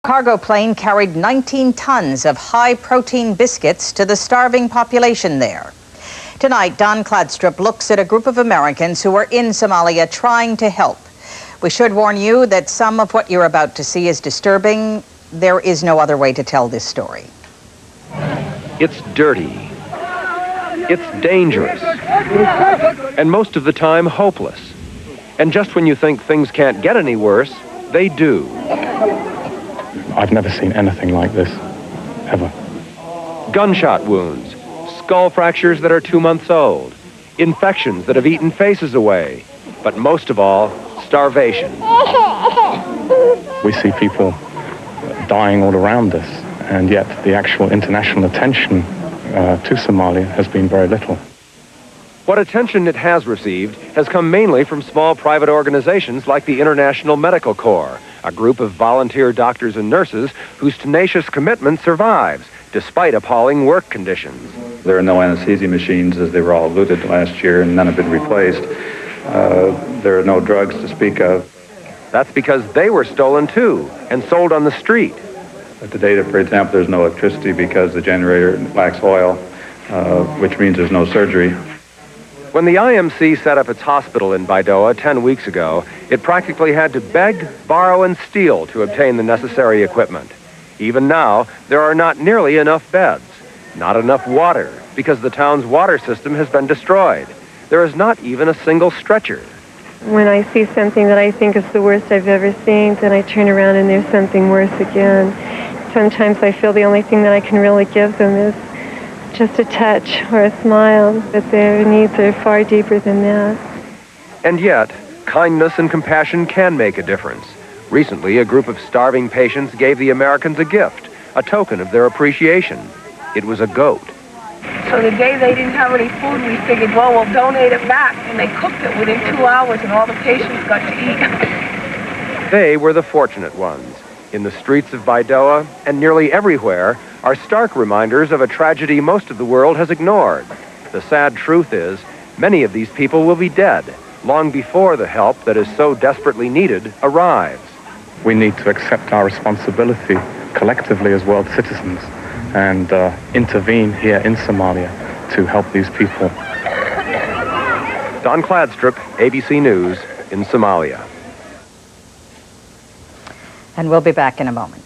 cargo plane carried 19 tons of high-protein biscuits to the starving population there. Tonight, Don Kladstrup looks at a group of Americans who are in Somalia trying to help. We should warn you that some of what you're about to see is disturbing. There is no other way to tell this story. It's dirty. It's dangerous. And most of the time, hopeless. And just when you think things can't get any worse, they do. I've never seen anything like this, ever. Gunshot wounds, skull fractures that are 2 months old, infections that have eaten faces away, but most of all, starvation. We see people dying all around us, and yet the actual international attention to Somalia has been very little. What attention it has received has come mainly from small private organizations like the International Medical Corps, a group of volunteer doctors and nurses whose tenacious commitment survives, despite appalling work conditions. There are no anesthesia machines, as they were all looted last year, and none have been replaced. There are no drugs to speak of. That's because they were stolen too, and sold on the street. At the data, for example, there's no electricity because the generator lacks oil, which means there's no surgery. When the IMC set up its hospital in Baidoa 10 weeks ago, it practically had to beg, borrow, and steal to obtain the necessary equipment. Even now, there are not nearly enough beds, not enough water, because the town's water system has been destroyed. There is not even a single stretcher. When I see something that I think is the worst I've ever seen, then I turn around and there's something worse again. Sometimes I feel the only thing that I can really give them is just a touch or a smile, but their needs are far deeper than that. And yet, kindness and compassion can make a difference. Recently, a group of starving patients gave the Americans a gift, a token of their appreciation. It was a goat. So the day they didn't have any food, we figured, well, we'll donate it back. And they cooked it within 2 hours, and all the patients got to eat. They were the fortunate ones. In the streets of Baidoa and nearly everywhere are stark reminders of a tragedy most of the world has ignored. The sad truth is, many of these people will be dead long before the help that is so desperately needed arrives. We need to accept our responsibility collectively as world citizens and intervene here in Somalia to help these people. Don Kladstrup, ABC News, in Somalia. And we'll be back in a moment.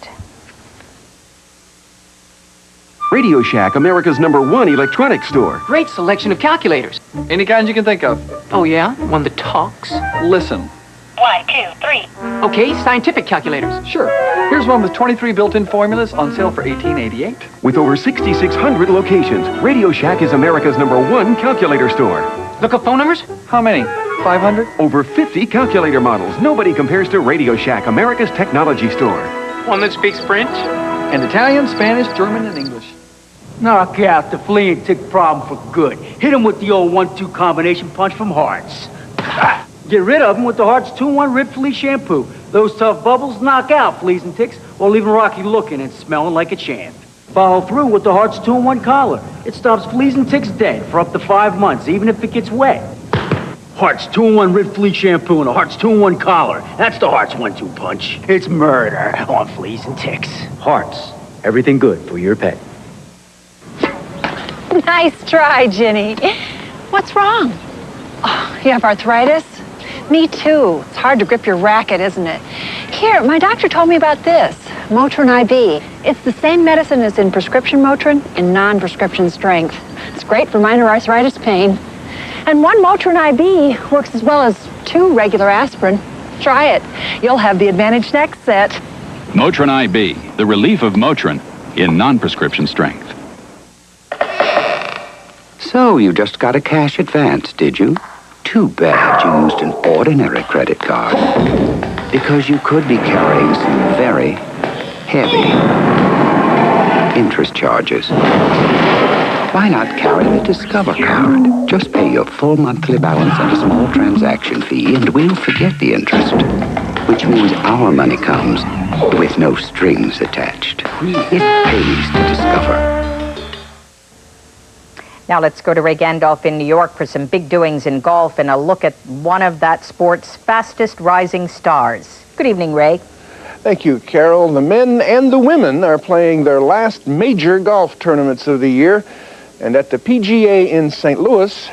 Radio Shack, America's #1 electronics store. Great selection of calculators. Any kind you can think of. Oh, yeah? One that talks? Listen. 1, 2, 3. Okay, scientific calculators. Sure. Here's one with 23 built-in formulas on sale for $18.88. With over 6,600 locations, Radio Shack is America's #1 calculator store. Look up phone numbers? How many? 500? Over 50 calculator models. Nobody compares to Radio Shack, America's technology store. One that speaks French? And Italian, Spanish, German, and English. Knock out the flea and tick problem for good. Hit him with the old 1-2 combination punch from Hearts. Get rid of them with the Hearts 2-in-1 Rid Flea Shampoo. Those tough bubbles knock out fleas and ticks while leaving Rocky looking and smelling like a champ. Follow through with the Hearts 2-in-1 Collar. It stops fleas and ticks dead for up to 5 months, even if it gets wet. Hearts 2-in-1 Rid Flea Shampoo and a Hearts 2-in-1 Collar. That's the Hearts 1-2 punch. It's murder on fleas and ticks. Hearts, everything good for your pet. Nice try, Ginny. What's wrong? Oh, you have arthritis? Me too. It's hard to grip your racket, isn't it? Here, my doctor told me about this, Motrin IB. It's the same medicine as in prescription Motrin in non-prescription strength. It's great for minor arthritis pain. And one Motrin IB works as well as 2 regular aspirin. Try it. You'll have the Advantage Next set. Motrin IB, the relief of Motrin in non-prescription strength. So you just got a cash advance, did you? Too bad you used an ordinary credit card. Because you could be carrying some very heavy interest charges. Why not carry the Discover card? Just pay your full monthly balance and a small transaction fee, and we'll forget the interest. Which means our money comes with no strings attached. It pays to Discover. Now let's go to Ray Gandolf in New York for some big doings in golf and a look at one of that sport's fastest rising stars. Good evening, Ray. Thank you, Carole. The men and the women are playing their last major golf tournaments of the year. And at the PGA in St. Louis,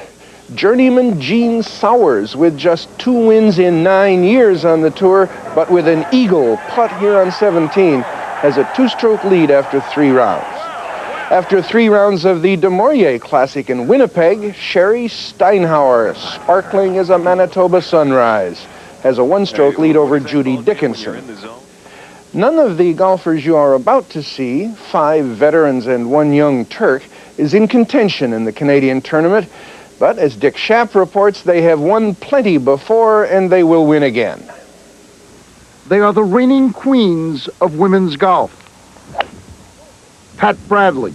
journeyman Gene Sowers, with just 2 wins in 9 years on the tour, but with an eagle putt here on 17, has a 2-stroke lead after 3 rounds. After 3 rounds of the De Maurier Classic in Winnipeg, Sherry Steinhauer, sparkling as a Manitoba sunrise, has a 1-stroke lead over Judy Dickinson. None of the golfers you are about to see, 5 veterans and 1 young Turk, is in contention in the Canadian tournament, but as Dick Schaap reports, they have won plenty before and they will win again. They are the reigning queens of women's golf. Pat Bradley,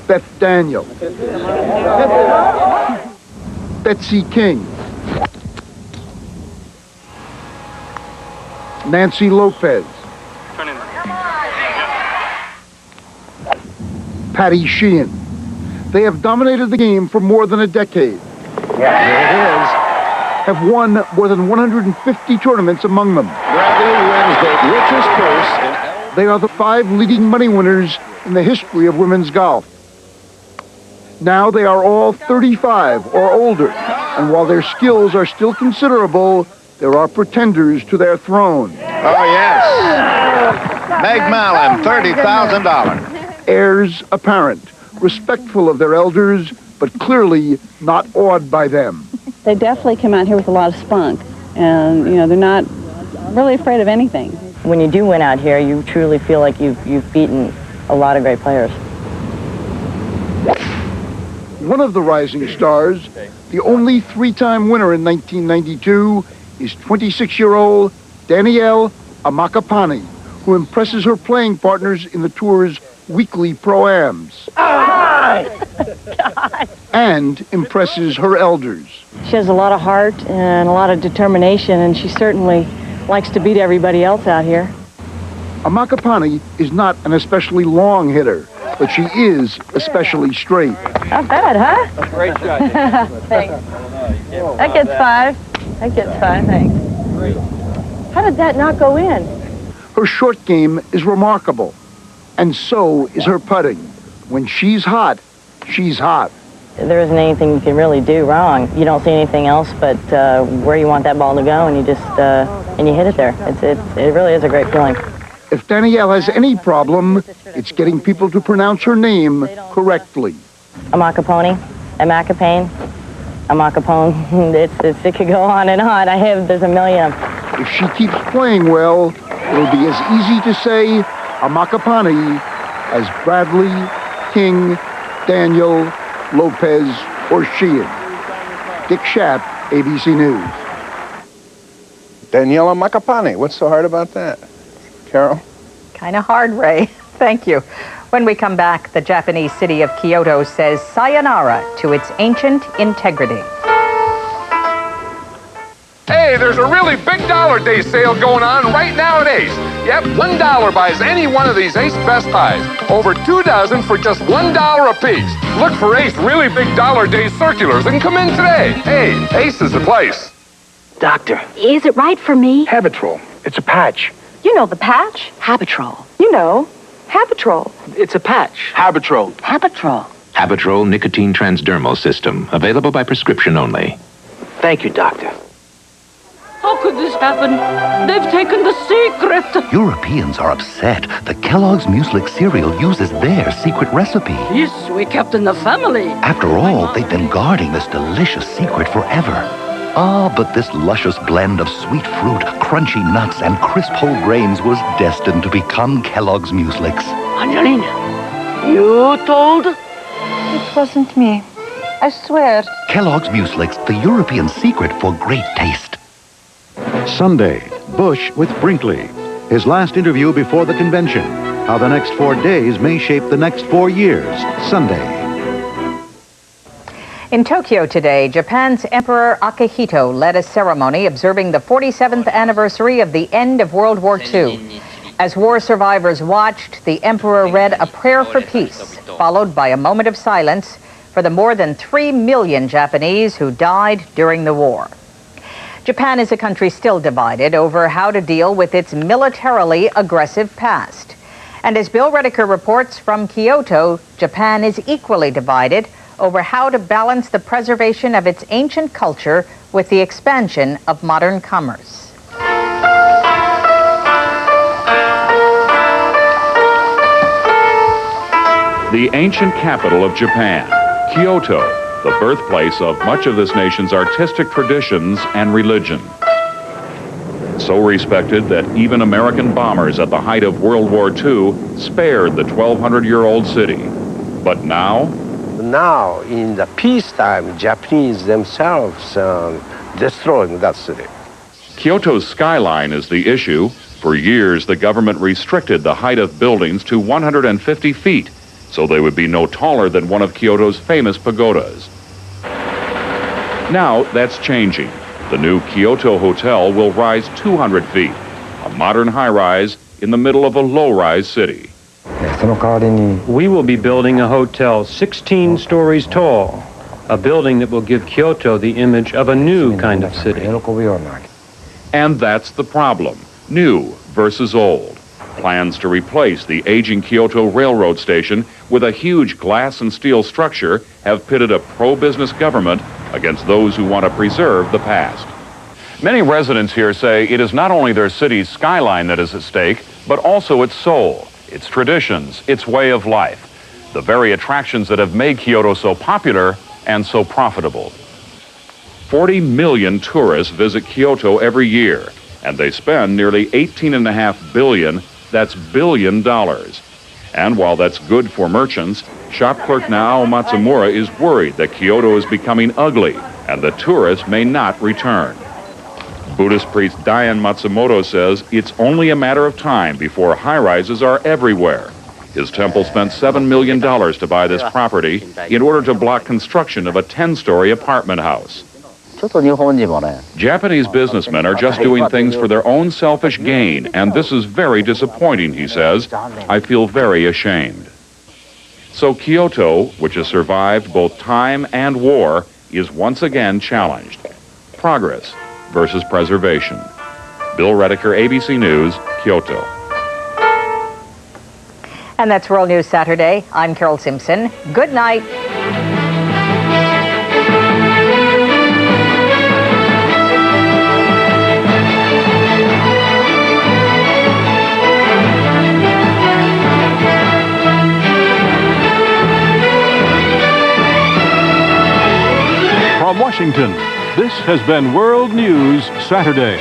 Beth Daniel, Betsy King, Nancy Lopez, Patty Sheehan. They have dominated the game for more than a decade. Yeah, there it is. Have won more than 150 tournaments among them. Bradley wins the richest purse in... They are the 5 leading money winners in the history of women's golf. Now they are all 35 or older, and while their skills are still considerable, there are pretenders to their throne. Oh, yes. Meg Mallon, $30,000. Heirs apparent, respectful of their elders, but clearly not awed by them. They definitely come out here with a lot of spunk, and they're not really afraid of anything. When you do win out here, you truly feel like you've beaten a lot of great players. One of the rising stars, the only 3-time winner in 1992, is 26-year-old Danielle Amakapani, who impresses her playing partners in the tour's weekly pro-ams. And impresses her elders. She has a lot of heart and a lot of determination, and she certainly likes to beat everybody else out here. Amakapani is not an especially long hitter, but she is especially straight. Not bad, huh? Great shot. Thanks. That gets 5. That gets 5, thanks. How did that not go in? Her short game is remarkable, and so is her putting. When she's hot, she's hot. There isn't anything you can really do wrong. You don't see anything else but where you want that ball to go, and you just and you hit it there. It really is a great feeling. If Danielle has any problem, it's getting people to pronounce her name correctly. Amakaponi, Amakapane, Amakapone. It could go on and on. There's a million. If she keeps playing well, it'll be as easy to say Amakapani as Bradley, King, Daniel, Lopez, or Sheehan. Dick Schaap, ABC News. Daniela Makapane, what's so hard about that? Carole? Kind of hard, Ray. Thank you. When we come back, the Japanese city of Kyoto says sayonara to its ancient integrity. Hey, there's a really big Dollar Day sale going on right now at Ace. Yep, $1 buys any one of these Ace Best Buys. Over 2 dozen for just $1 a piece. Look for Ace really big Dollar Day circulars and come in today. Hey, Ace is the place. Doctor. Is it right for me? Habitrol. It's a patch. You know the patch? Habitrol. You know, Habitrol. It's a patch. Habitrol. Habitrol. Habitrol Nicotine Transdermal System. Available by prescription only. Thank you, Doctor. How could this happen? They've taken the secret. Europeans are upset. The Kellogg's Muesli cereal uses their secret recipe. This we kept in the family. After all, they've been guarding this delicious secret forever. Ah, but this luscious blend of sweet fruit, crunchy nuts, and crisp whole grains was destined to become Kellogg's Mueslix. Angelina, you told? It wasn't me. I swear. Kellogg's Mueslix, the European secret for great taste. Sunday, Bush with Brinkley. His last interview before the convention. How the next 4 days may shape the next 4 years. Sunday. In Tokyo today, Japan's Emperor Akihito led a ceremony observing the 47th anniversary of the end of World War II. As war survivors watched, the emperor read a prayer for peace, followed by a moment of silence for the more than 3 million Japanese who died during the war. Japan is a country still divided over how to deal with its militarily aggressive past. And as Bill Redeker reports from Kyoto, Japan is equally divided over how to balance the preservation of its ancient culture with the expansion of modern commerce. The ancient capital of Japan, Kyoto, the birthplace of much of this nation's artistic traditions and religion. So respected that even American bombers at the height of World War II spared the 1,200-year-old city. But now? Now, in the peacetime, Japanese themselves destroying that city. Kyoto's skyline is the issue. For years, the government restricted the height of buildings to 150 feet, so they would be no taller than one of Kyoto's famous pagodas. Now, that's changing. The new Kyoto Hotel will rise 200 feet, a modern high-rise in the middle of a low-rise city. We will be building a hotel 16 stories tall, a building that will give Kyoto the image of a new kind of city. And that's the problem, new versus old. Plans to replace the aging Kyoto Railroad Station with a huge glass and steel structure have pitted a pro-business government against those who want to preserve the past. Many residents here say it is not only their city's skyline that is at stake, but also its soul, its traditions, its way of life, the very attractions that have made Kyoto so popular and so profitable. 40 million tourists visit Kyoto every year, and they spend nearly $18.5 billion. That's $1 billion. And while that's good for merchants, shop clerk Naao Matsumura is worried that Kyoto is becoming ugly and the tourists may not return. Buddhist priest Dayan Matsumoto says it's only a matter of time before high-rises are everywhere. His temple spent $7 million to buy this property in order to block construction of a 10-story apartment house. Japanese businessmen are just doing things for their own selfish gain, and this is very disappointing, he says. I feel very ashamed. So Kyoto, which has survived both time and war, is once again challenged. Progress versus preservation. Bill Redeker, ABC News, Kyoto. And that's World News Saturday. I'm Carole Simpson. Good night. From Washington, this has been World News Saturday.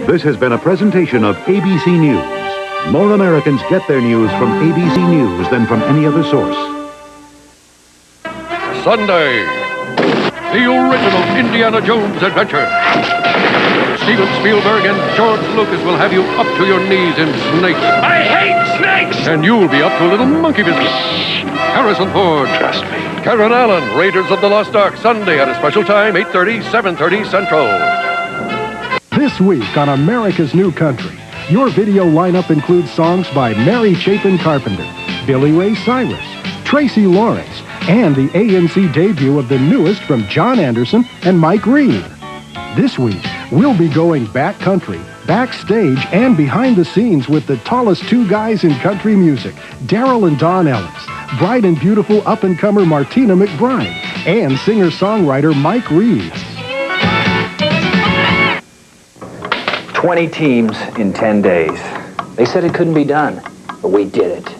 This has been a presentation of ABC News. More Americans get their news from ABC News than from any other source. Sunday, the original Indiana Jones adventure. Steven Spielberg and George Lucas will have you up to your knees in snakes. I hate snakes! And you'll be up to a little monkey business. Harrison Ford. Trust me. Karen Allen, Raiders of the Lost Ark, Sunday at a special time, 8:30, 7:30 Central. This week on America's New Country, your video lineup includes songs by Mary Chapin Carpenter, Billy Ray Cyrus, Tracy Lawrence, and the ANC debut of the newest from John Anderson and Mike Reed. This week, we'll be going backcountry, backstage, and behind the scenes with the tallest two guys in country music, Daryl and Don Ellis, bright and beautiful up-and-comer Martina McBride, and singer-songwriter Mike Reed. 20 teams in 10 days. They said it couldn't be done, but we did it.